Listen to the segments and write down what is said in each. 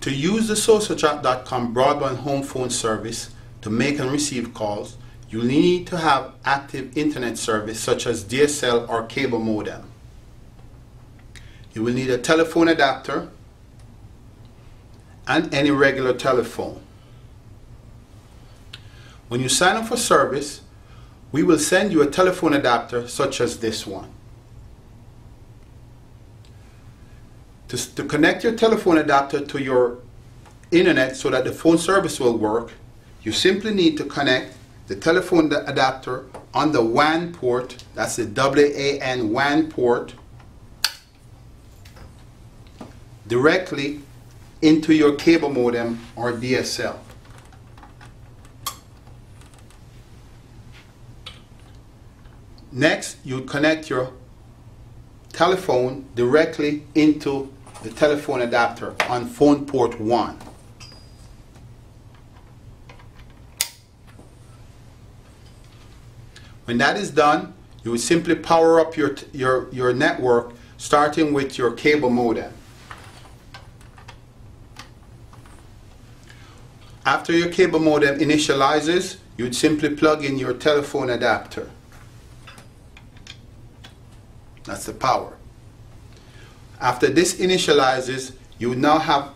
To use the SoSoChat.com broadband home phone service to make and receive calls, you need to have active internet service such as DSL or cable modem. You will need a telephone adapter and any regular telephone. When you sign up for service, we will send you a telephone adapter such as this one. To connect your telephone adapter to your internet so that the phone service will work, you simply need to connect the telephone adapter on the WAN port, that's the WAN WAN port, directly into your cable modem or DSL. Next, you connect your telephone directly into the telephone adapter on phone port 1. When that is done, you will simply power up your network, starting with your cable modem. After your cable modem initializes, you would simply plug in your telephone adapter. That's the power. After this initializes, you will now have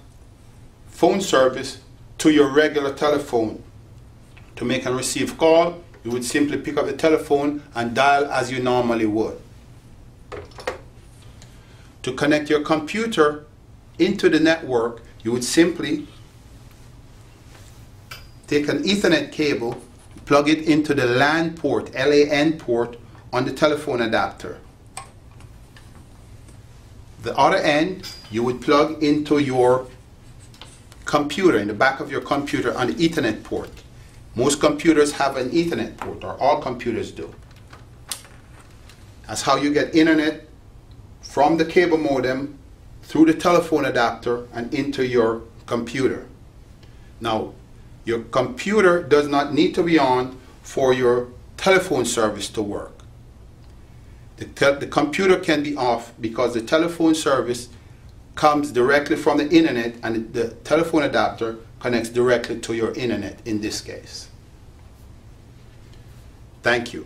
phone service to your regular telephone. To make and receive call, you would simply pick up the telephone and dial as you normally would. To connect your computer into the network, you would simply take an Ethernet cable, plug it into the LAN port, LAN port, on the telephone adapter. The other end, you would plug into your computer, in the back of your computer on the Ethernet port. Most computers have an Ethernet port, or all computers do. That's how you get internet from the cable modem through the telephone adapter and into your computer. Now, your computer does not need to be on for your telephone service to work. The computer can be off because the telephone service comes directly from the internet, and the telephone adapter connects directly to your internet in this case. Thank you.